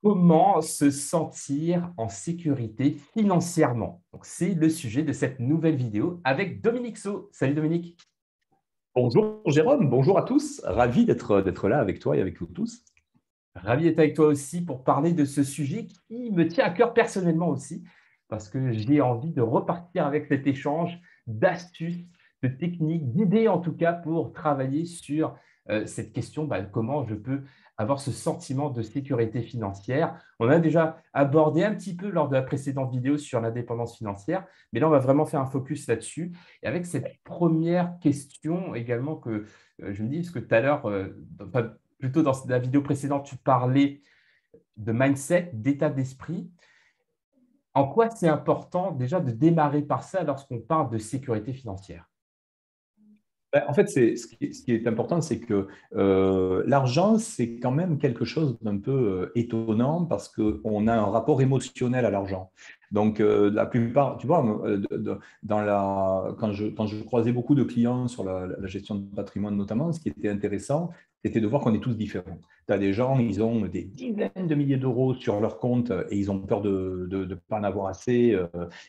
Comment se sentir en sécurité financièrement? Donc, c'est le sujet de cette nouvelle vidéo avec Dominique So. Salut Dominique. Bonjour Jérôme, bonjour à tous. Ravi d'être là avec toi et avec vous tous. Ravi d'être avec toi aussi pour parler de ce sujet qui me tient à cœur personnellement aussi, parce que j'ai envie de repartir avec cet échange d'astuces, de techniques, d'idées en tout cas pour travailler sur cette question, comment je peux avoir ce sentiment de sécurité financière. On a déjà abordé un petit peu lors de la précédente vidéo sur l'indépendance financière, mais là on va vraiment faire un focus là-dessus. Et avec cette première question également que je me dis, parce que tout à l'heure, plutôt dans la vidéo précédente, tu parlais de mindset, d'état d'esprit. En quoi c'est important déjà de démarrer par ça lorsqu'on parle de sécurité financière? En fait, ce qui est important, c'est que l'argent, c'est quand même quelque chose d'un peu étonnant parce qu'on a un rapport émotionnel à l'argent. Donc, la plupart, tu vois, quand je croisais beaucoup de clients sur la gestion de patrimoine notamment, ce qui était intéressant, c'était de voir qu'on est tous différents. Tu as des gens, ils ont des dizaines de milliers d'euros sur leur compte et ils ont peur de ne pas en avoir assez.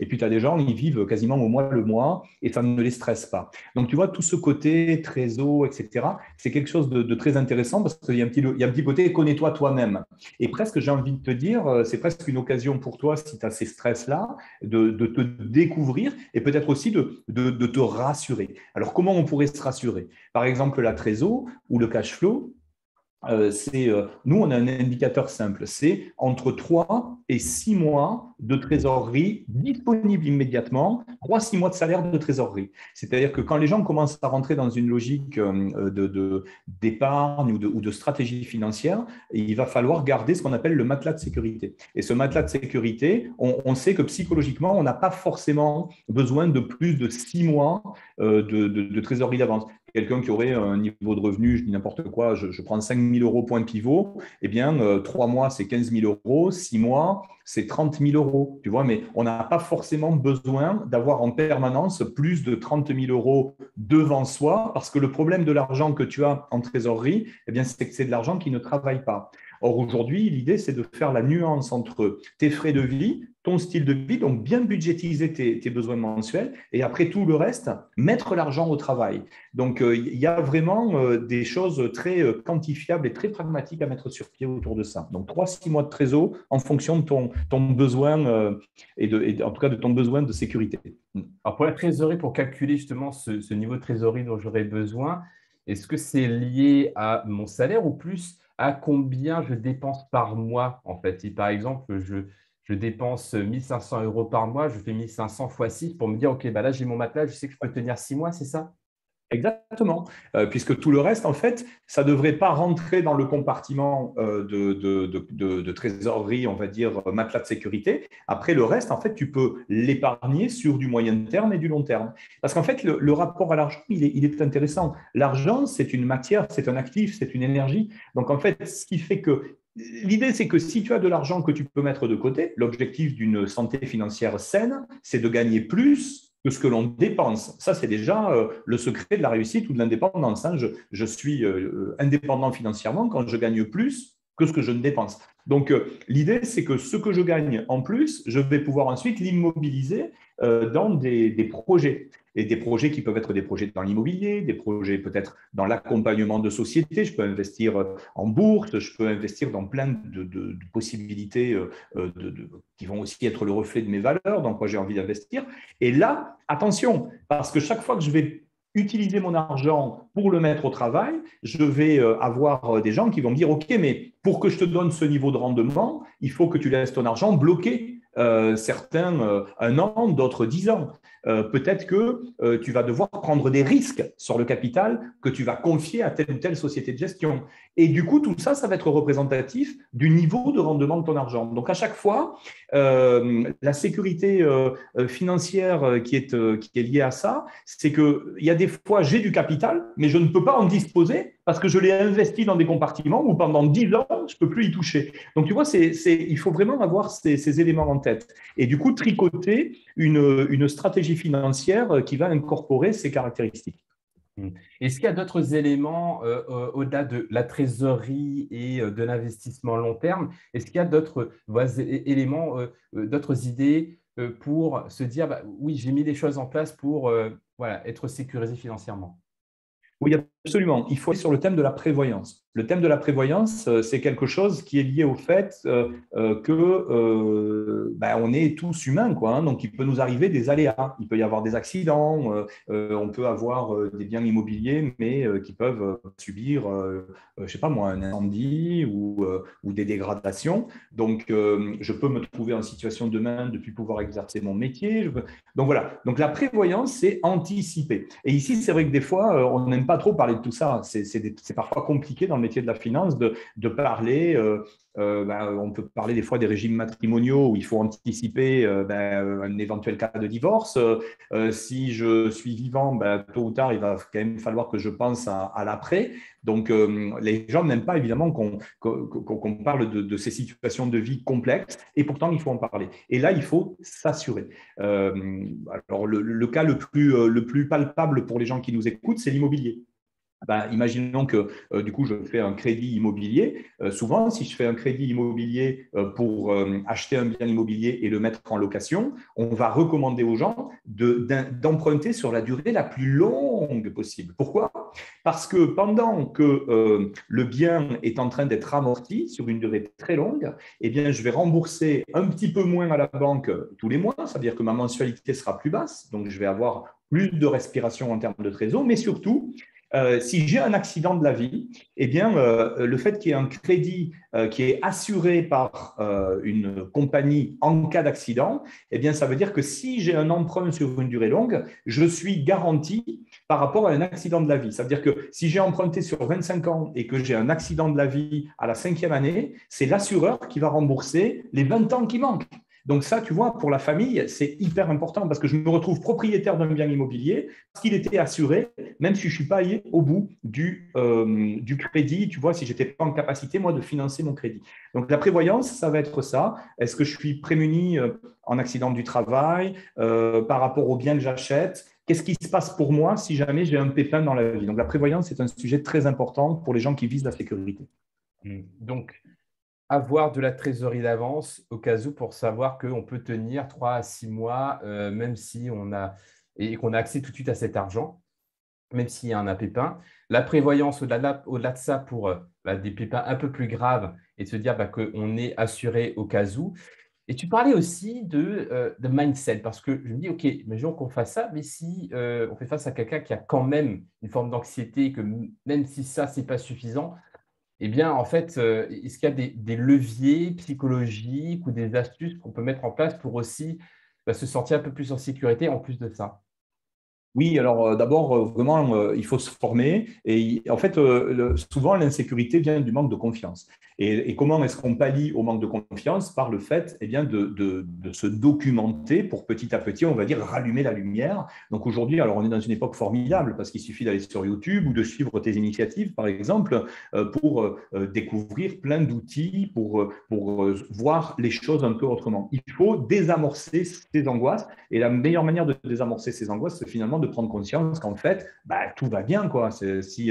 Et puis, tu as des gens, ils vivent quasiment au mois le mois et ça ne les stresse pas. Donc, tu vois, tout ce côté trésor, etc., c'est quelque chose de très intéressant parce qu'il y a il y a un petit côté connais-toi toi-même. Et presque, j'ai envie de te dire, c'est presque une occasion pour toi, si tu as ces stress-là, de te découvrir et peut-être aussi de te rassurer. Alors, comment on pourrait se rassurer? Par exemple, la trésor ou le cash flow, nous, on a un indicateur simple, c'est entre 3 et 6 mois de trésorerie disponible immédiatement, 3 6 mois de salaire de trésorerie. C'est-à-dire que quand les gens commencent à rentrer dans une logique d'épargne ou de stratégie financière, il va falloir garder ce qu'on appelle le matelas de sécurité. Et ce matelas de sécurité, on sait que psychologiquement, on n'a pas forcément besoin de plus de 6 mois de trésorerie d'avance. Quelqu'un qui aurait un niveau de revenu, je dis n'importe quoi, je prends 5 000 euros point pivot, eh bien, 3 mois, c'est 15 000 euros, 6 mois, c'est 30 000 euros. Tu vois, mais on n'a pas forcément besoin d'avoir en permanence plus de 30 000 euros devant soi, parce que le problème de l'argent que tu as en trésorerie, eh bien, c'est que c'est de l'argent qui ne travaille pas. Or, aujourd'hui, l'idée, c'est de faire la nuance entre tes frais de vie, ton style de vie, donc bien budgétiser tes besoins mensuels, et après tout le reste, mettre l'argent au travail. Donc, il y a vraiment des choses très quantifiables et très pragmatiques à mettre sur pied autour de ça. Donc, 3 6 mois de trésor en fonction de ton besoin en tout cas de ton besoin de sécurité. Alors, pour la trésorerie, pour calculer justement ce niveau de trésorerie dont j'aurais besoin, est-ce que c'est lié à mon salaire ou plus à combien je dépense par mois en fait? Si par exemple, je dépense 1500 euros par mois, je fais 1500 fois 6 pour me dire, OK, là j'ai mon matelas, je sais que je peux tenir 6 mois, c'est ça? Exactement, puisque tout le reste, en fait, ça ne devrait pas rentrer dans le compartiment de trésorerie, on va dire, matelas de sécurité. Après, le reste, en fait, tu peux l'épargner sur du moyen terme et du long terme. Parce qu'en fait, le rapport à l'argent, il est intéressant. L'argent, c'est une matière, c'est un actif, c'est une énergie. Donc, en fait, ce qui fait que l'idée, c'est que si tu as de l'argent que tu peux mettre de côté, l'objectif d'une santé financière saine, c'est de gagner plus que ce que l'on dépense. Ça, c'est déjà le secret de la réussite ou de l'indépendance. Hein. Je suis indépendant financièrement quand je gagne plus que ce que je ne dépense. Donc, l'idée, c'est que ce que je gagne en plus, je vais pouvoir ensuite l'immobiliser dans des projets. Et des projets qui peuvent être des projets dans l'immobilier, des projets peut-être dans l'accompagnement de sociétés. Je peux investir en bourse, je peux investir dans plein de possibilités qui vont aussi être le reflet de mes valeurs, dans quoi j'ai envie d'investir. Et là, attention, parce que chaque fois que je vais utiliser mon argent pour le mettre au travail, je vais avoir des gens qui vont me dire, OK, mais pour que je te donne ce niveau de rendement, il faut que tu laisses ton argent bloqué. Certains 1 an, d'autres 10 ans. Peut-être que tu vas devoir prendre des risques sur le capital que tu vas confier à telle ou telle société de gestion. Et du coup, tout ça, ça va être représentatif du niveau de rendement de ton argent. Donc, à chaque fois, la sécurité financière qui est liée à ça, c'est qu'il y a des fois, j'ai du capital, mais je ne peux pas en disposer parce que je l'ai investi dans des compartiments où pendant 10 ans, je ne peux plus y toucher. Donc, tu vois, il faut vraiment avoir ces éléments en tête. Et du coup, tricoter une stratégie financière qui va incorporer ces caractéristiques. Mm. Est-ce qu'il y a d'autres éléments au-delà de la trésorerie et de l'investissement long terme? Est-ce qu'il y a d'autres éléments, d'autres idées pour se dire, bah, oui, j'ai mis les choses en place pour voilà, être sécurisé financièrement? Oui, absolument. Il faut aller sur le thème de la prévoyance. Le thème de la prévoyance, c'est quelque chose qui est lié au fait que ben, on est tous humains, quoi, hein, donc il peut nous arriver des aléas. Il peut y avoir des accidents, on peut avoir des biens immobiliers, mais qui peuvent subir, je sais pas moi, un incendie ou des dégradations. Donc, je peux me trouver en situation demain de ne plus pouvoir exercer mon métier. Donc voilà. Donc la prévoyance, c'est anticiper. Et ici, c'est vrai que des fois, on n'aime pas trop parler de tout ça. C'est parfois compliqué dans le métier de la finance de parler. Ben, on peut parler des fois des régimes matrimoniaux où il faut anticiper ben, un éventuel cas de divorce. Si je suis vivant, ben, tôt ou tard, il va quand même falloir que je pense à l'après. Donc, les gens n'aiment pas évidemment qu'on parle de ces situations de vie complexes, et pourtant, il faut en parler. Et là, il faut s'assurer. Alors, le cas le plus palpable pour les gens qui nous écoutent, c'est l'immobilier. Ben, imaginons que du coup, je fais un crédit immobilier. Souvent, si je fais un crédit immobilier pour acheter un bien immobilier et le mettre en location, on va recommander aux gens d'emprunter sur la durée la plus longue possible. Pourquoi? Parce que pendant que le bien est en train d'être amorti sur une durée très longue, eh bien, je vais rembourser un petit peu moins à la banque tous les mois. Ça veut dire que ma mensualité sera plus basse, donc je vais avoir plus de respiration en termes de trésor, mais surtout, si j'ai un accident de la vie, eh bien, le fait qu'il y ait un crédit qui est assuré par une compagnie en cas d'accident, eh bien, ça veut dire que si j'ai un emprunt sur une durée longue, je suis garanti par rapport à un accident de la vie. Ça veut dire que si j'ai emprunté sur 25 ans et que j'ai un accident de la vie à la 5e année, c'est l'assureur qui va rembourser les 20 ans qui manquent. Donc ça, tu vois, pour la famille, c'est hyper important parce que je me retrouve propriétaire d'un bien immobilier parce qu'il était assuré, même si je ne suis pas allé au bout du crédit, tu vois, si je n'étais pas en capacité, moi, de financer mon crédit. Donc la prévoyance, ça va être ça. Est-ce que je suis prémuni en accident du travail par rapport aux biens que j'achète? Qu'est-ce qui se passe pour moi si jamais j'ai un pépin dans la vie? Donc la prévoyance, c'est un sujet très important pour les gens qui visent la sécurité. Donc, avoir de la trésorerie d'avance au cas où pour savoir qu'on peut tenir 3 à 6 mois, même si on a et qu'on a accès tout de suite à cet argent, même s'il y a un pépin. La prévoyance au-delà de ça pour bah, des pépins un peu plus graves et de se dire bah, qu'on est assuré au cas où. Et tu parlais aussi de mindset parce que je me dis, OK, imaginons qu'on fasse ça, mais si on fait face à quelqu'un qui a quand même une forme d'anxiété, que même si ça, ce n'est pas suffisant, eh bien, en fait, est-ce qu'il y a des leviers psychologiques ou des astuces qu'on peut mettre en place pour aussi bah, se sentir un peu plus en sécurité en plus de ça? Oui, alors d'abord, vraiment, il faut se former. Et en fait, souvent, l'insécurité vient du manque de confiance. Et comment est-ce qu'on pallie au manque de confiance? Par le fait eh bien, de se documenter pour petit à petit, on va dire, rallumer la lumière. Donc aujourd'hui, alors on est dans une époque formidable parce qu'il suffit d'aller sur YouTube ou de suivre tes initiatives, par exemple, pour découvrir plein d'outils, pour voir les choses un peu autrement. Il faut désamorcer ces angoisses. Et la meilleure manière de désamorcer ces angoisses, c'est finalement de prendre conscience qu'en fait, bah, tout va bien, quoi. Si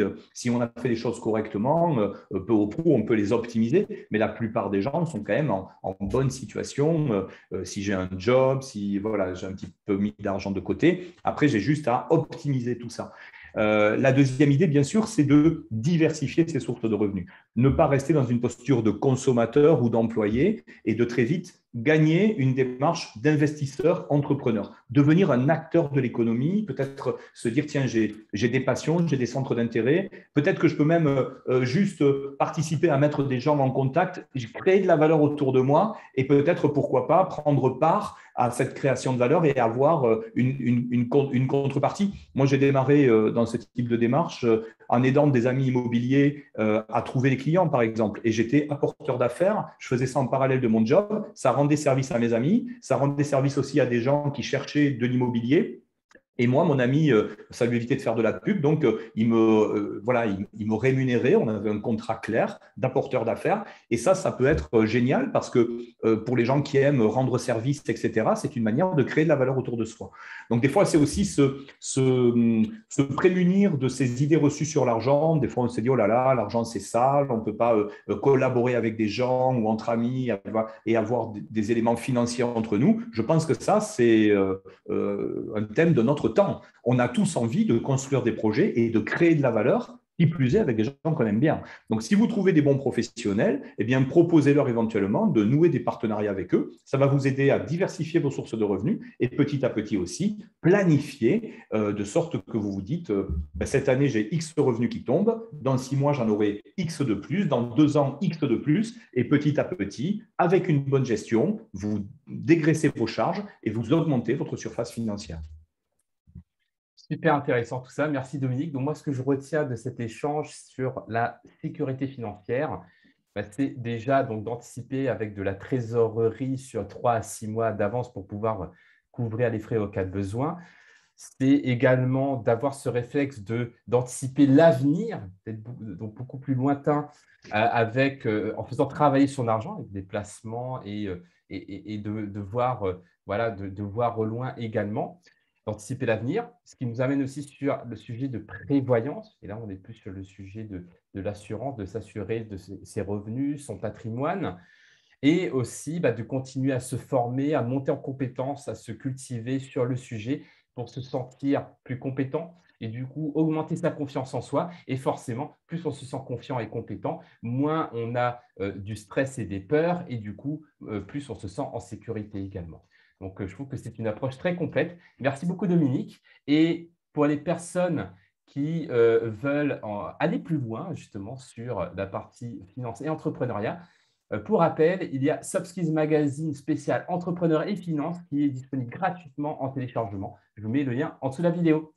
on a fait les choses correctement, peu au prou, on peut les optimiser, mais la plupart des gens sont quand même en bonne situation. Si j'ai un job, si voilà, j'ai un petit peu mis d'argent de côté, après, j'ai juste à optimiser tout ça. La deuxième idée, bien sûr, c'est de diversifier ses sources de revenus. Ne pas rester dans une posture de consommateur ou d'employé et de très vite gagner une démarche d'investisseur entrepreneur, devenir un acteur de l'économie, peut-être se dire, tiens, j'ai des passions, j'ai des centres d'intérêt, peut-être que je peux même juste participer à mettre des gens en contact, créer de la valeur autour de moi et peut-être, pourquoi pas, prendre part à cette création de valeur et avoir une contrepartie. Moi, j'ai démarré dans ce type de démarche en aidant des amis immobiliers à trouver des clients, par exemple. Et j'étais apporteur d'affaires, je faisais ça en parallèle de mon job, ça rendait service à mes amis, ça rendait service aussi à des gens qui cherchaient de l'immobilier. Et moi, mon ami, ça lui évitait de faire de la pub, donc voilà, il me rémunérait. On avait un contrat clair d'apporteur d'affaires. Et ça peut être génial parce que pour les gens qui aiment rendre service, etc., c'est une manière de créer de la valeur autour de soi. Donc, des fois, c'est aussi se prémunir de ces idées reçues sur l'argent. Des fois, on se dit, oh là là, l'argent, c'est sale, on ne peut pas collaborer avec des gens ou entre amis et avoir des éléments financiers entre nous. Je pense que ça, c'est un thème de notre temps. On a tous envie de construire des projets et de créer de la valeur, qui plus est avec des gens qu'on aime bien. Donc, si vous trouvez des bons professionnels, eh bien, proposez-leur éventuellement de nouer des partenariats avec eux. Ça va vous aider à diversifier vos sources de revenus et petit à petit aussi planifier de sorte que vous vous dites ben, cette année, j'ai X revenus qui tombent, dans 6 mois, j'en aurai X de plus, dans 2 ans, X de plus, et petit à petit, avec une bonne gestion, vous dégraissez vos charges et vous augmentez votre surface financière. Super intéressant tout ça. Merci Dominique. Donc moi, ce que je retiens de cet échange sur la sécurité financière, bah, c'est déjà donc d'anticiper avec de la trésorerie sur 3 à 6 mois d'avance pour pouvoir couvrir les frais au cas de besoin. C'est également d'avoir ce réflexe d'anticiper l'avenir, donc beaucoup plus lointain, en faisant travailler son argent avec des placements et de voir, voilà, de voir au loin également, d'anticiper l'avenir, ce qui nous amène aussi sur le sujet de prévoyance. Et là, on est plus sur le sujet de l'assurance, de s'assurer de ses revenus, son patrimoine, et aussi de continuer à se former, à monter en compétences, à se cultiver sur le sujet pour se sentir plus compétent et du coup augmenter sa confiance en soi. Et forcément, plus on se sent confiant et compétent, moins on a du stress et des peurs et du coup, plus on se sent en sécurité également. Donc, je trouve que c'est une approche très complète. Merci beaucoup, Dominique. Et pour les personnes qui veulent aller plus loin justement sur la partie finance et entrepreneuriat, pour rappel, il y a Soft Skills Magazine spécial entrepreneur et finance qui est disponible gratuitement en téléchargement. Je vous mets le lien en dessous de la vidéo.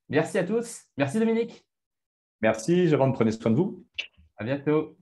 Merci à tous. Merci Dominique. Merci, Jérôme, prenez soin de vous. À bientôt.